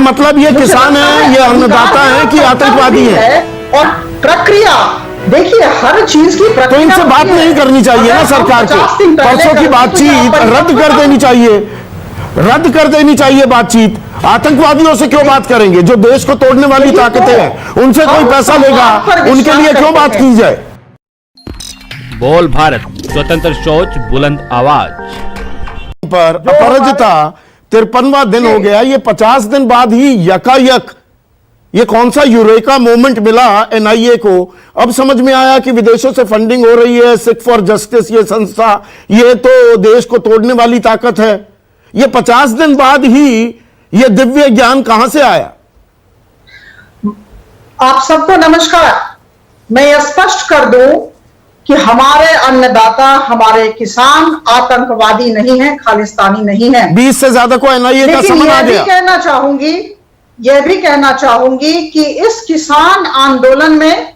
मतलब ये किसान है, ये अन्नदाता है कि आतंकवादी है? और प्रक्रिया देखिए, हर चीज की प्रक्रिया। तो इनसे बात नहीं करनी चाहिए ना सरकार को? परसों की बातचीत रद्द कर देनी चाहिए, रद्द कर देनी चाहिए बातचीत। आतंकवादियों से क्यों बात करेंगे? जो देश को तोड़ने वाली ताकतें हैं उनसे कोई पैसा लेगा, उनके लिए क्यों बात की जाए? बोल भारत, स्वतंत्र सोच, बुलंद आवाज पर अपराजिता 53वां दिन हो गया। ये 50 दिन बाद ही यकायक ये कौन सा यूरेका मोमेंट मिला एनआईए को? अब समझ में आया कि विदेशों से फंडिंग हो रही है। सिख फॉर जस्टिस ये संस्था, ये तो देश को तोड़ने वाली ताकत है। ये 50 दिन बाद ही ये दिव्य ज्ञान कहां से आया? आप सबको नमस्कार। मैं यह स्पष्ट कर दूं कि हमारे अन्नदाता, हमारे किसान आतंकवादी नहीं है, खालिस्तानी नहीं है। 20 से ज्यादा को एनआईए का समन आ गया। यह भी कहना चाहूंगी कि इस किसान आंदोलन में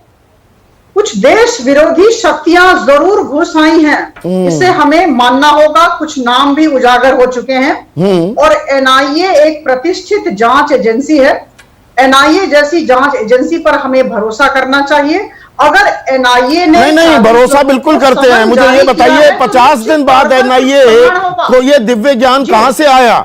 कुछ देश विरोधी शक्तियां जरूर घुस आई हैं। इसे हमें मानना होगा। कुछ नाम भी उजागर हो चुके हैं। और एनआईए एक प्रतिष्ठित जांच एजेंसी है। एनआईए जैसी जांच एजेंसी पर हमें भरोसा करना चाहिए। अगर एनआईए ने नहीं भरोसा बिल्कुल करते हैं। मुझे ये बताइए 50 दिन बाद एनआईए को ये दिव्य ज्ञान कहां से आया?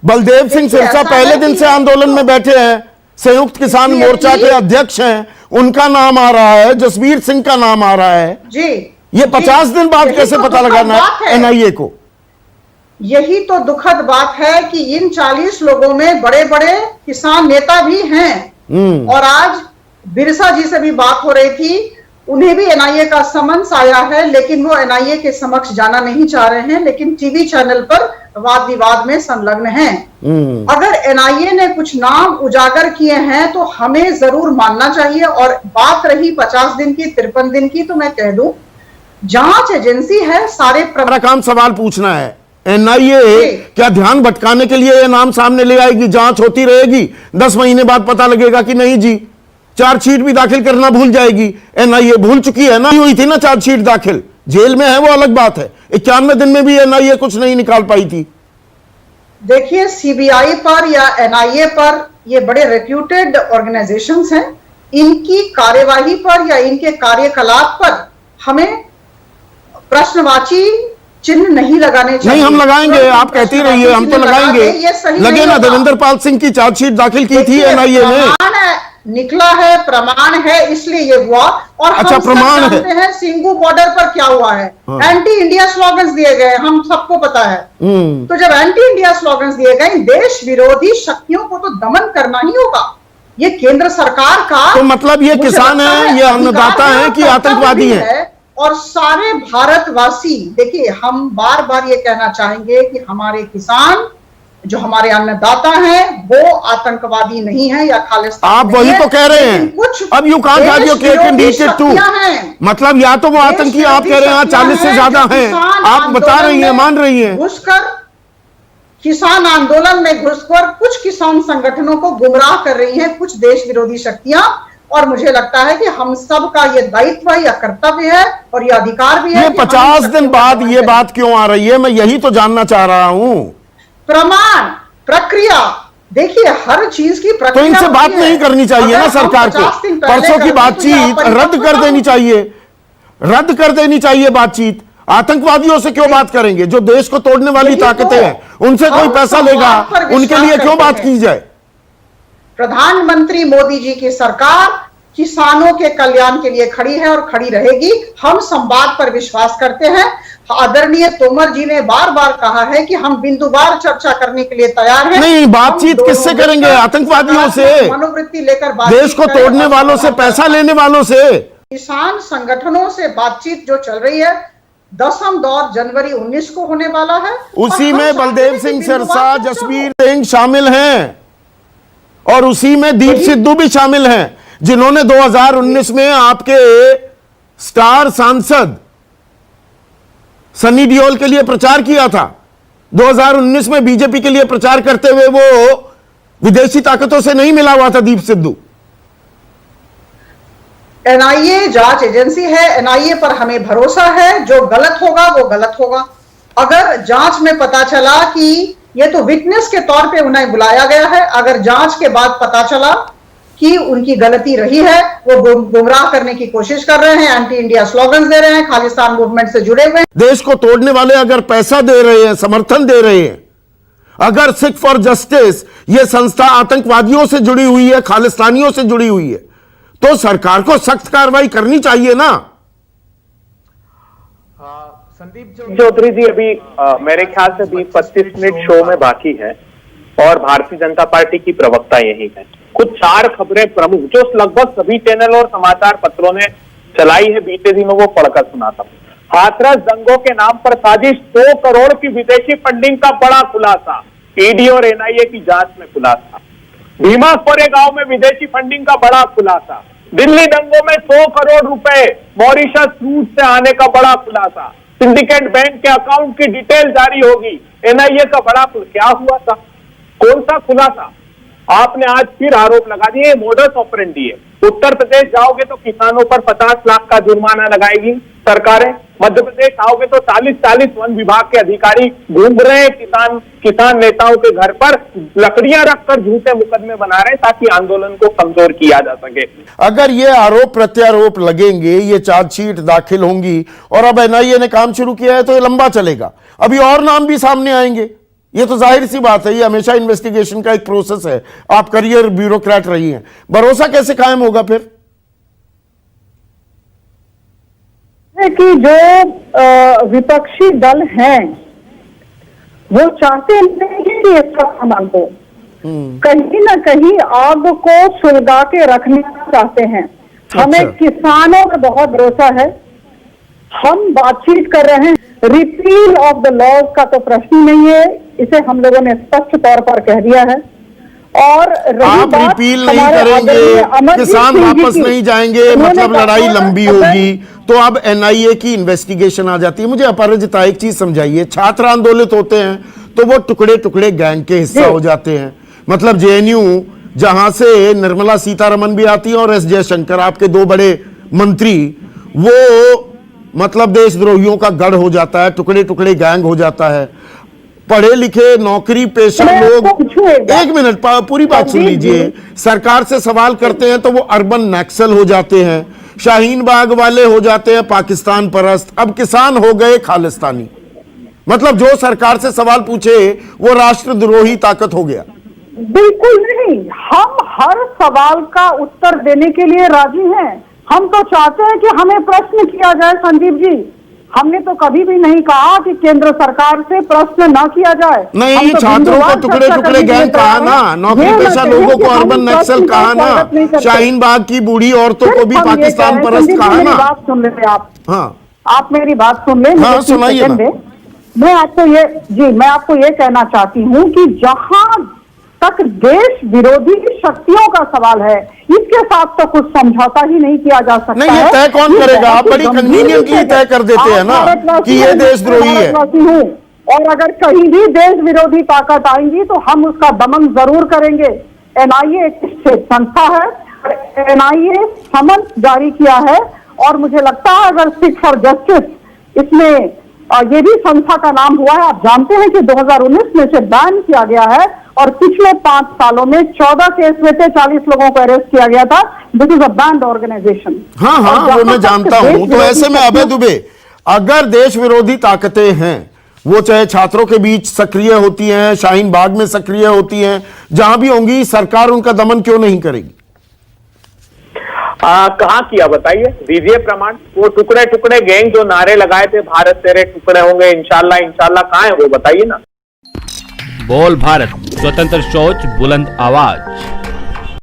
बलदेव सिंह सिरसा पहले दिन से आंदोलन में बैठे हैं, संयुक्त किसान मोर्चा के अध्यक्ष हैं, उनका नाम आ रहा है, जसवीर सिंह का नाम आ रहा है जी। ये 50 दिन बाद कैसे पता लगाना है एनआईए को? यही तो दुखद बात है कि इन 40 लोगों में बड़े बड़े किसान नेता भी हैं। और आज बिरसा जी से भी बात हो रही थी, उन्हें भी एनआईए का समन्स आया है, लेकिन वो एनआईए के समक्ष जाना नहीं चाह रहे हैं, लेकिन टीवी चैनल पर वाद विवाद में संलग्न हैं। अगर एनआईए ने कुछ नाम उजागर किए हैं तो हमें जरूर मानना चाहिए। और बात रही 50 दिन की, 53 दिन की, तो मैं कह दूं जांच एजेंसी है। सारे काम सवाल पूछना है। एनआईए क्या ध्यान भटकाने के लिए ये नाम सामने ले आएगी? जांच होती रहेगी, 10 महीने बाद पता लगेगा कि नहीं जी, चार्जशीट भी दाखिल करना भूल जाएगी। एनआईए भूल चुकी है ना, हुई थी ना चार्जशीट दाखिल, जेल में है वो अलग बात है। 91 दिन में भी एनआईए कुछ नहीं निकाल पाई थी। देखिए, सीबीआई पर या एनआईए पर, ये बड़े रेप्यूटेड ऑर्गेनाइजेशंस हैं, इनकी कार्यवाही पर या इनके कार्यकलाप पर हमें प्रश्नवाची चिन्ह नहीं लगाने चाहिए। नहीं, हम लगाएंगे, आप कहती रहिए, हम तो लगाएंगे। लगे ना, देवेंद्र पाल सिंह की चार्जशीट दाखिल की थी एनआईए ने। निकला है, प्रमाण है, इसलिए ये हुआ। और अच्छा, हम प्रमाण जानते हैं सिंगू बॉर्डर पर क्या हुआ है। एंटी इंडिया स्लोगन्स दिए गए, हम सबको पता है। तो जब एंटी इंडिया स्लोगन्स दिए गए, देश विरोधी शक्तियों को तो दमन करना ही होगा। ये केंद्र सरकार का, तो मतलब ये किसान है, ये अन्नदाता है कि आतंकवादी है? और सारे भारतवासी, देखिए, हम बार बार ये कहना चाहेंगे कि हमारे किसान, जो हमारे अन्नदाता हैं, वो आतंकवादी नहीं है या खालिस्तानी। आप वही तो कह रहे हैं। कुछ अब you can't have your cake and eat it too. मतलब या तो वो आतंकी आप कह रहे हैं 40 से ज्यादा हैं, आप बता रही हैं, मान रही हैं। घुसकर किसान आंदोलन में घुसकर कुछ किसान संगठनों को गुमराह कर रही हैं कुछ देश विरोधी शक्तियां। और मुझे लगता है कि हम सब का ये दायित्व है या कर्तव्य है और ये अधिकार भी है। ये 50 दिन बाद ये बात क्यों आ रही है? मैं यही तो जानना चाह रहा हूं। प्रमाण, प्रक्रिया, देखिए, हर चीज की प्रक्रिया। तो इनसे बात नहीं करनी चाहिए ना सरकार को? परसों की बातचीत रद्द कर देनी चाहिए, रद्द कर देनी चाहिए बातचीत। आतंकवादियों से क्यों बात करेंगे? जो देश को तोड़ने वाली ताकतें हैं उनसे कोई पैसा लेगा, उनके लिए क्यों बात की जाए? प्रधानमंत्री मोदी जी की सरकार किसानों के कल्याण के लिए खड़ी है और खड़ी रहेगी। हम संवाद पर विश्वास करते हैं। आदरणीय तोमर जी ने बार बार कहा है कि हम बिंदुवार चर्चा करने के लिए तैयार हैं। नहीं, बातचीत किससे करेंगे? आतंकवादियों से, मनोवृत्ति लेकर, देश को तोड़ने वालों से, पैसा लेने वालों से। किसान संगठनों से बातचीत जो चल रही है, 10वां दौर जनवरी 19 को होने वाला है। उसी में बलदेव सिंह सिरसा, जसवीर सिंह शामिल हैं और उसी में दीप सिद्धू भी शामिल हैं, जिन्होंने 2019 में आपके स्टार सांसद सनी देओल के लिए प्रचार किया था। 2019 में बीजेपी के लिए प्रचार करते हुए वो विदेशी ताकतों से नहीं मिला हुआ था दीप सिद्धू। एनआईए जांच एजेंसी है, एनआईए पर हमें भरोसा है। जो गलत होगा वो गलत होगा। अगर जांच में पता चला कि ये तो विटनेस के तौर पे उन्हें बुलाया गया है। अगर जांच के बाद पता चला कि उनकी गलती रही है, वो गुमराह करने की कोशिश कर रहे हैं, एंटी इंडिया स्लोगन्स दे रहे हैं, खालिस्तान मूवमेंट से जुड़े हुए हैं। देश को तोड़ने वाले अगर पैसा दे रहे हैं, समर्थन दे रहे हैं, अगर सिख फॉर जस्टिस ये संस्था आतंकवादियों से जुड़ी हुई है, खालिस्तानियों से जुड़ी हुई है, तो सरकार को सख्त कार्रवाई करनी चाहिए ना। संदीप चौधरी जी, अभी मेरे ख्याल से 20-25 मिनट शो में बाकी है और भारतीय जनता पार्टी की प्रवक्ता यही है। कुछ 4 खबरें प्रमुख जो लगभग सभी चैनल और समाचार पत्रों ने चलाई है, बीते दिनों वो पढ़कर सुनाता हूं। हाथरस दंगों के नाम पर साजिश, 2 करोड़ की विदेशी फंडिंग का बड़ा खुलासा, ईडी और एनआईए की जांच में खुलासा। भीमा कोरेगांव में विदेशी फंडिंग का बड़ा खुलासा। दिल्ली दंगों में 100 करोड़ रुपए मॉरिशस रूट से आने का बड़ा खुलासा। सिंडिकेट बैंक के अकाउंट की डिटेल जारी होगी। एनआईए का बड़ा क्या हुआ था, कौन सा खुलासा? आपने आज फिर आरोप लगा दिए मोडस ऑपरेंडी है। उत्तर प्रदेश जाओगे तो किसानों पर 50 लाख का जुर्माना लगाएगी सरकारें। मध्य प्रदेश आओगे तो 40 वन विभाग के अधिकारी घूम रहे हैं किसान नेताओं के घर पर लकड़ियां रखकर झूठे मुकदमे बना रहे हैं ताकि आंदोलन को कमजोर किया जा सके। अगर ये आरोप प्रत्यारोप लगेंगे, ये चार्जशीट दाखिल होंगी और अब एनआईए ने काम शुरू किया है तो ये लंबा चलेगा। अभी और नाम भी सामने आएंगे, ये तो जाहिर सी बात है। ये हमेशा इन्वेस्टिगेशन का एक प्रोसेस है। आप करियर ब्यूरोक्रेट रही हैं, भरोसा कैसे कायम होगा फिर? कि जो विपक्षी दल हैं वो चाहते नहीं कि इसका सामान हो, कहीं ना कहीं आग को सुलगा के रखना चाहते हैं। हमें किसानों पर बहुत भरोसा है। हम बातचीत कर रहे हैं, रिपील ऑफ द लॉज का तो प्रश्न ही नहीं है, इसे हम लोगों ने स्पष्ट तौर पर कह दिया है। और आप रिपील नहीं करेंगे, किसान वापस नहीं जाएंगे, मतलब लड़ाई लंबी होगी, तो अब एनआईए की इन्वेस्टिगेशन आ जाती है। मुझे अपराजिता एक चीज समझाइए, छात्र आंदोलित होते हैं तो वो टुकड़े टुकड़े गैंग के हिस्सा हो जाते हैं। मतलब जेएनयू जहां से निर्मला सीतारमन भी आती है और एस जयशंकर, आपके 2 बड़े मंत्री, वो मतलब देशद्रोहियों का गढ़ हो जाता है, टुकड़े टुकड़े गैंग हो जाता है। पढ़े लिखे नौकरी पेशा लोग, एक मिनट पूरी बात सुन लीजिए, सरकार से सवाल करते हैं तो वो अर्बन नक्सल हो जाते हैं, शाहीन बाग वाले हो जाते हैं पाकिस्तान परस्त, अब किसान हो गए खालिस्तानी। मतलब जो सरकार से सवाल पूछे वो राष्ट्रद्रोही ताकत हो गया। बिल्कुल नहीं, हम हर सवाल का उत्तर देने के लिए राजी हैं। हम तो चाहते हैं कि हमें प्रश्न किया जाए। संदीप जी, हमने तो कभी भी नहीं कहा कि केंद्र सरकार से प्रश्न न किया जाए। नहीं, तो छात्रों को टुकड़े टुकड़े गैंग कहा ना, नौकरी पेशा लोगों को अर्बन नक्सल कहा ना, शाहीन बाग की बूढ़ी औरतों को भी पाकिस्तान परस्त कहा ना। बात सुन ले आप, हाँ आप मेरी बात सुन ले। हाँ, सुनाइए ना। मैं आपको ये कहना चाहती हूँ कि जहां तक देश विरोधी शक्तियों का सवाल है, इसके साथ तो कुछ समझौता ही नहीं किया जा सकता। नहीं, ये तय कौन करेगा? आप बड़ी कन्वीनियंटली तय कर देते हैं ना कि ये देशद्रोही है। और अगर कहीं भी देश विरोधी ताकत आएंगी तो हम उसका दमन जरूर करेंगे। एनआईए एक संस्था है, एनआईए समन जारी किया है और मुझे लगता है अगर सिख फॉर जस्टिस इसमें ये भी संस्था का नाम हुआ है। आप जानते हैं कि 2019 में से बैन किया गया है और पिछले 5 सालों में 14 केस में से 40 लोगों को अरेस्ट किया गया था। This is a banned organisation. हाँ, वो मैं जानता हूं। तो ऐसे में अभय दुबे, अगर देश विरोधी ताकतें हैं, वो चाहे छात्रों के बीच सक्रिय होती हैं, शाहीन बाग में सक्रिय होती हैं, जहां भी होंगी, सरकार उनका दमन क्यों नहीं करेगी? कहाँ किया बताइए, दीजिए प्रमाण। वो टुकड़े टुकड़े गैंग जो नारे लगाए थे, भारत तेरे टुकड़े होंगे इंशाल्लाह इंशाल्लाह, कहाँ है वो बताइए ना। बोल भारत, स्वतंत्र सोच, बुलंद आवाज।